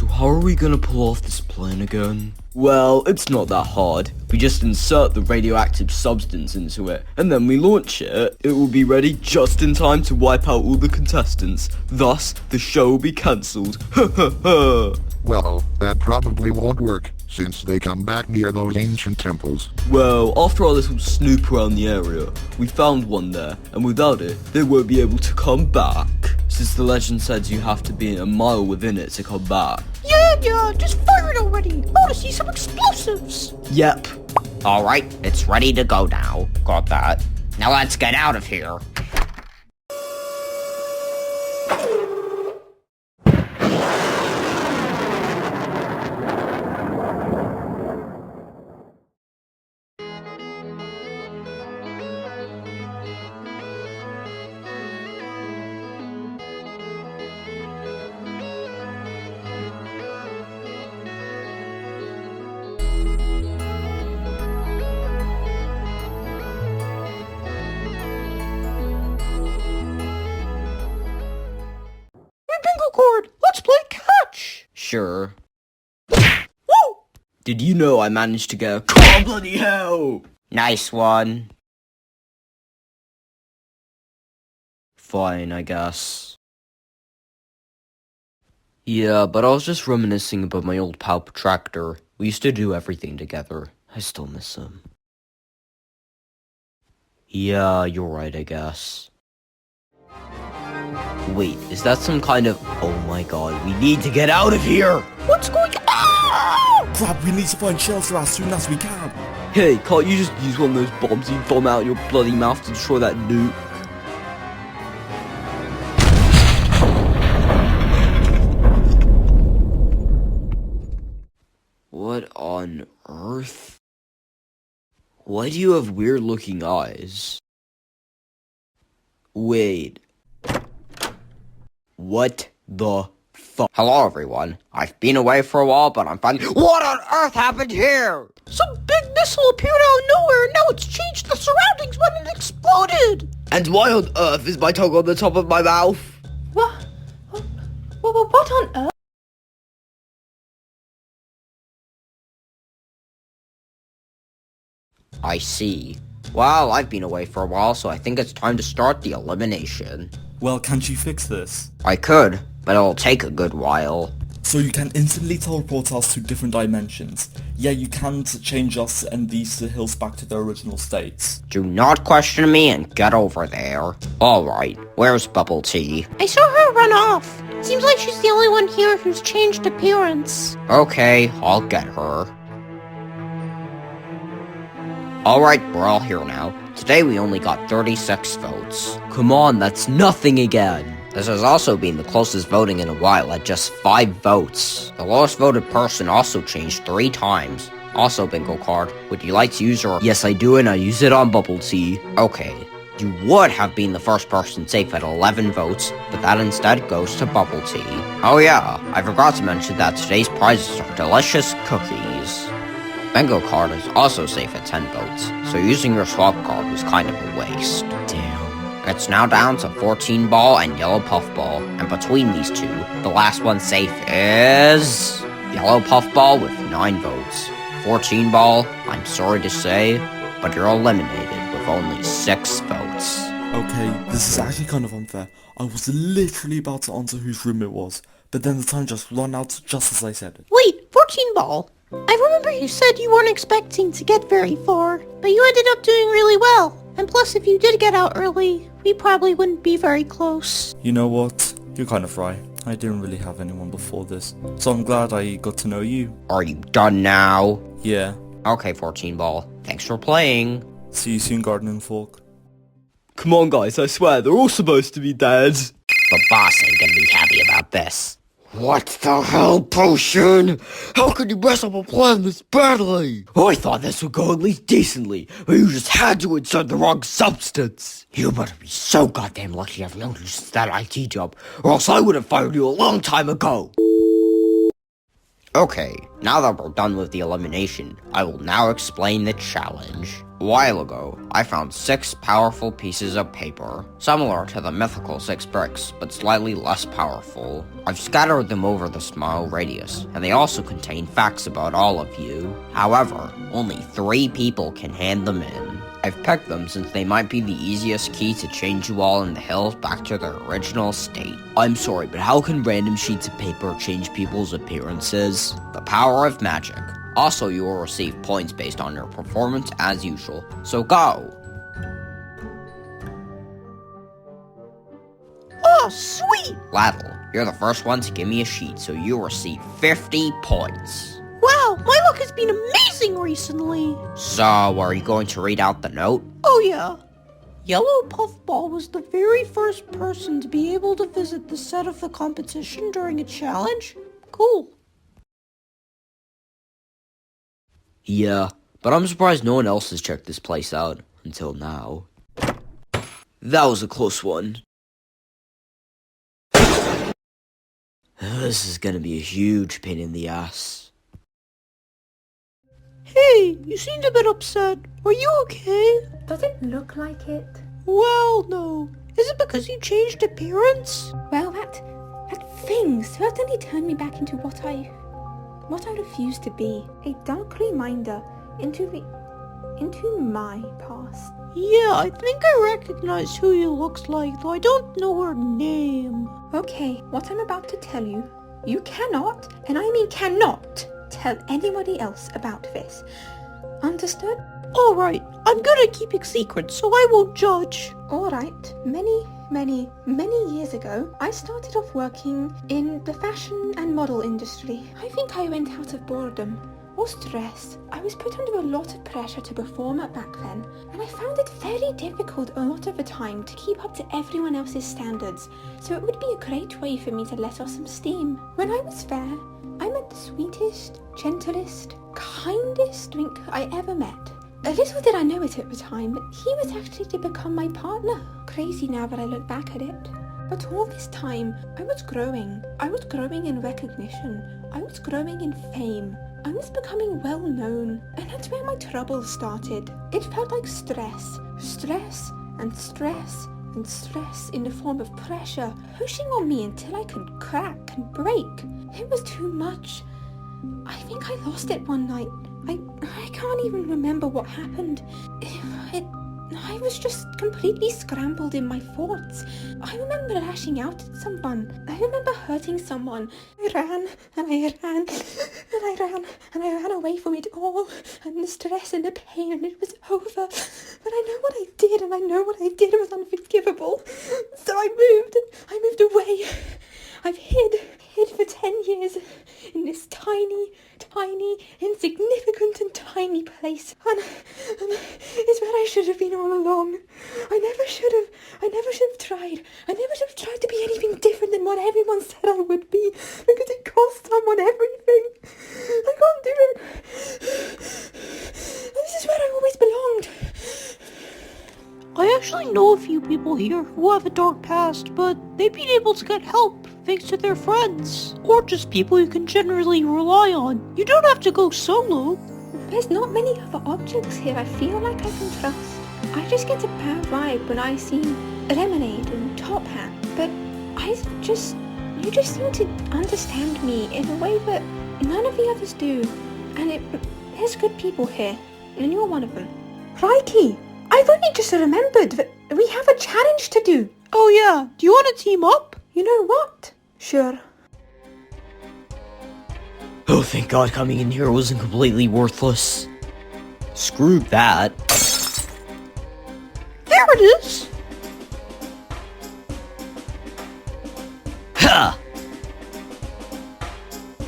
So how are we gonna pull off this plan again? Well, it's not that hard. We just insert the radioactive substance into it, and then we launch it. It will be ready just in time to wipe out all the contestants. Thus, the show will be cancelled. Ha ha ha! Well, that probably won't work, since they come back near those ancient temples. Well, after our little snoop around the area, we found one there, and without it, they won't be able to come back. Since the legend says you have to be a mile within it to come back. Yeah, just fire it already. I want to see some explosives. Yep. Alright, it's ready to go now. Got that. Now let's get out of here. Bingo card. Let's play catch. Sure. Woo! Did you know I managed to get a car? Bloody hell! Nice one. Fine, I guess. Yeah, but I was just reminiscing about my old pal Protractor. We used to do everything together. I still miss him. Yeah, you're right, I guess. Wait, is that some kind of... Oh my god, we need to get out of here! What's going on? Crap, we need to find shelter as soon as we can. Hey, can't you just use one of those bombs you bomb out your bloody mouth to destroy that nuke? What on earth? Why do you have weird looking eyes? Wait. What the fuck? Hello, everyone. I've been away for a while, but I'm fine. What on earth happened here? Some big missile appeared out of nowhere, and now it's changed the surroundings when it exploded. And why on earth is my tongue on the top of my mouth? What? What on earth? I see. Well, I've been away for a while, so I think it's time to start the elimination. Well, can't you fix this? I could, but it'll take a good while. So you can instantly teleport us to different dimensions. Yeah, you can change us and these hills back to their original states. Do not question me and get over there. Alright, where's Bubbletea? I saw her run off. Seems like she's the only one here who's changed appearance. Okay, I'll get her. Alright, we're all here now. Today we only got 36 votes. Come on, that's nothing again. This has also been the closest voting in a while at just 5 votes. The lowest voted person also changed 3 times. Also, bingo card, would you like to use your... Yes, I do, and I use it on Bubbletea. Okay, you would have been the first person safe at 11 votes, but that instead goes to Bubbletea. Oh yeah, I forgot to mention that today's prizes are delicious cookies. Bingo card is also safe at 10 votes, so using your swap card was kind of a waste. Damn. It's now down to 14 ball and yellow puffball, and between these two, the last one safe is... yellow puffball with 9 votes. 14 ball, I'm sorry to say, but you're eliminated with only 6 votes. Okay, this is actually kind of unfair. I was literally about to answer whose room it was, but then the time just ran out just as I said it. Wait, 14 ball. I remember you said you weren't expecting to get very far, but you ended up doing really well. And plus, if you did get out early, we probably wouldn't be very close. You know what? You're kind of right. I didn't really have anyone before this, so I'm glad I got to know you. Are you done now? Yeah. Okay, 14 ball. Thanks for playing. See you soon, Gardening Fork. Come on, guys, I swear, they're all supposed to be dead. The boss ain't gonna be happy about this. What the hell, Potion? How could you mess up a plan this badly? I thought this would go at least decently, but you just had to insert the wrong substance. You better be so goddamn lucky I've noticed that IT job, or else I would have fired you a long time ago. Okay, now that we're done with the elimination, I will now explain the challenge. A while ago, I found 6 powerful pieces of paper, similar to the mythical 6 bricks, but slightly less powerful. I've scattered them over the small radius, and they also contain facts about all of you. However, only 3 people can hand them in. I've picked them since they might be the easiest key to change you all in the hills back to their original state. I'm sorry, but how can random sheets of paper change people's appearances? The power of magic. Also, you will receive points based on your performance as usual, so go! Oh, sweet! Laddle, you're the first one to give me a sheet, so you'll receive 50 points. Wow, my luck has been amazing recently. So, are you going to read out the note? Oh yeah. Yellow Puffball was the very first person to be able to visit the set of the competition during a challenge. Cool. Yeah, but I'm surprised no one else has checked this place out until now. That was a close one. This is gonna be a huge pain in the ass. Hey, you seemed a bit upset. Are you okay? Does it look like it? Well, no. Is it because you changed appearance? Well, that thing certainly turned me back into what I refused to be. A dark reminder into my past. Yeah, I think I recognize who you looks like, though I don't know her name. Okay, what I'm about to tell you, you cannot, and I mean cannot, tell anybody else about this. Understood? Alright, I'm good at keeping secrets, so I won't judge. Alright, many years ago, I started off working in the fashion and model industry. I think I went out of boredom or stress. I was put under a lot of pressure to perform back then, and I found it very difficult a lot of the time to keep up to everyone else's standards, so it would be a great way for me to let off some steam. When I was there, I met the sweetest, gentlest, kindest twink I ever met. A little did I know it at the time, but he was actually to become my partner. Crazy now that I look back at it. But all this time, I was growing. I was growing in recognition. I was growing in fame. I was becoming well known. And that's where my troubles started. It felt like stress. Stress and stress and stress in the form of pressure, pushing on me until I could crack and break. It was too much. I think I lost it one night. I can't even remember what happened. I was just completely scrambled in my thoughts. I remember lashing out at someone. I remember hurting someone. I ran, and I ran, and I ran, and I ran away from it all, and the stress and the pain, and it was over. But I know what I did, and I know what I did was unforgivable. So I moved away. I've hid for 10 years in this tiny, insignificant and tiny place. And it's where I should have been all along. I never should have tried. I never should have tried to be anything different than what everyone said I would be, because it cost someone everything. I can't do it. This is where I always belonged. I actually know a few people here who have a dark past, but they've been able to get help thanks to their friends, or just people you can generally rely on. You don't have to go solo. There's not many other objects here I feel like I can trust. I just get a bad vibe when I see Lemonade and Top Hat, but you just seem to understand me in a way that none of the others do. And there's good people here, and you're one of them. Crikey! I've only just remembered that we have a challenge to do. Oh yeah, do you want to team up? You know what? Sure. Oh, thank God coming in here wasn't completely worthless. Screw that. There it is! Ha!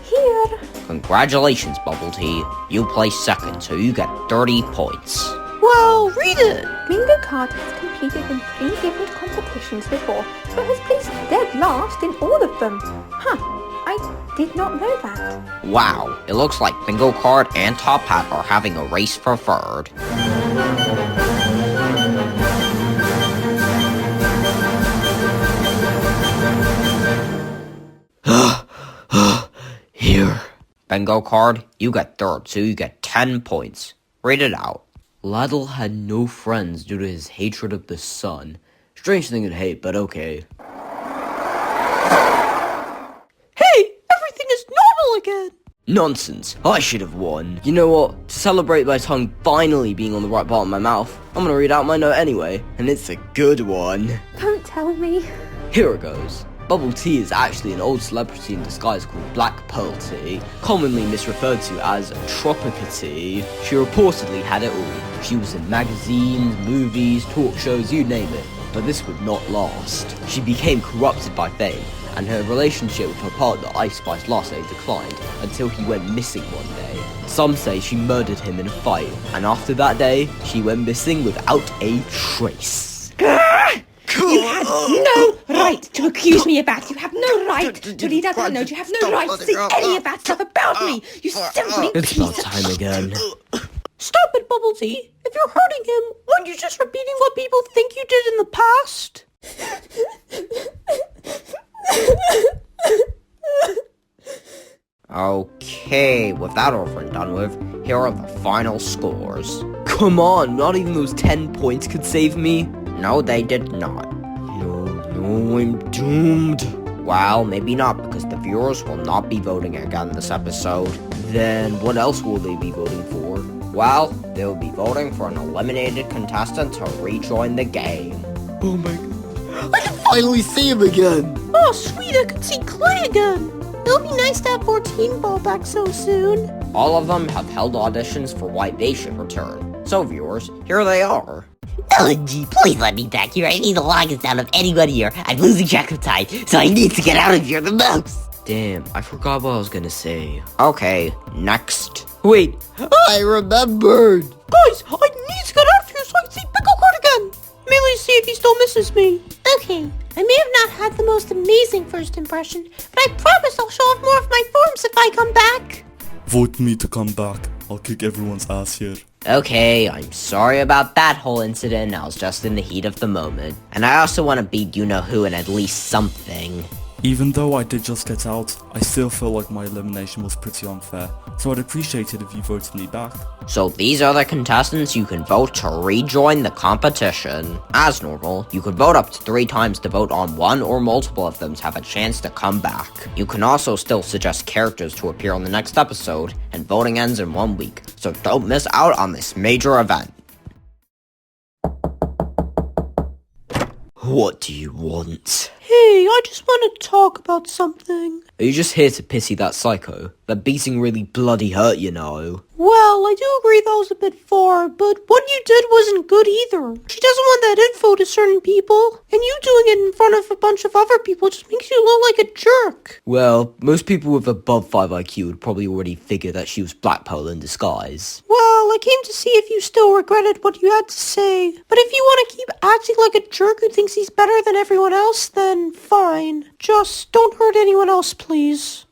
Here. Congratulations, Bubbletea. You placed second, so you get 30 points. Well, read it! Bingo Card has competed in 3 different competitions before, but has placed dead last in all of them. Huh, I did not know that. Wow, it looks like Bingo Card and Top Hat are having a race for third. Here. Bingo card, you get third, so you get 10 points. Read it out. Laddle had no friends due to his hatred of the sun. Strange thing to hate, but okay. Hey, everything is normal again! Nonsense, I should have won. You know what? To celebrate my tongue finally being on the right part of my mouth, I'm gonna read out my note anyway, and it's a good one. Don't tell me. Here it goes. Bubbletea is actually an old celebrity in disguise called Black Pearl Tea, commonly misreferred to as Tropica Tea. She reportedly had it all. She was in magazines, movies, talk shows, you name it. But this would not last. She became corrupted by fame, and her relationship with her partner Ice Spice Latte declined until he went missing one day. Some say she murdered him in a fight, and after that day, she went missing without a trace. You had no right to accuse me of that. You have no right to read out that note. You have no right to say any of that stuff about me. You simply It's about time again. Stop it, Bubbletea. If you're hurting him, aren't you just repeating what people think you did in the past? Okay, with that over and done with, here are the final scores. Come on, not even those 10 points could save me. No, they did not. No, I'm doomed. Well, maybe not, because the viewers will not be voting again this episode. Then what else will they be voting for? Well, they will be voting for an eliminated contestant to rejoin the game. Oh my god. I can finally see him again. Oh, sweet, I can see Clay again. It'll be nice to have 14 Ball back so soon. All of them have held auditions for why they should return. So viewers, here they are. LNG, please let me back here. I need the longest out of anyone here. I'm losing track of time, so I need to get out of here the most. Damn, I forgot what I was gonna say. Okay, next. Wait, I remembered. Guys, I need to get out of here so I can see Pickle Card again. Mainly see if he still misses me. Okay, I may have not had the most amazing first impression, but I promise I'll show off more of my forms if I come back. Vote me to come back. I'll kick everyone's ass here. Okay, I'm sorry about that whole incident. I was just in the heat of the moment. And I also want to beat you-know-who in at least something. Even though I did just get out, I still feel like my elimination was pretty unfair, so I'd appreciate it if you voted me back. So these are the contestants you can vote to rejoin the competition. As normal, you could vote up to 3 times to vote on one or multiple of them to have a chance to come back. You can also still suggest characters to appear on the next episode, and voting ends in 1 week, so don't miss out on this major event. What do you want? Hey, I just want to talk about something. Are you just here to pity that psycho? That beating really bloody hurt, you know. Well, I do agree that was a bit far, but what you did wasn't good either. She doesn't want that info to certain people, and you doing it in front of a bunch of other people just makes you look like a jerk. Well, most people with above 5 IQ would probably already figure that she was Black Pearl in disguise. Well, I came to see if you still regretted what you had to say. But if you want to keep acting like a jerk who thinks he's better than everyone else, then fine. Just don't hurt anyone else, please.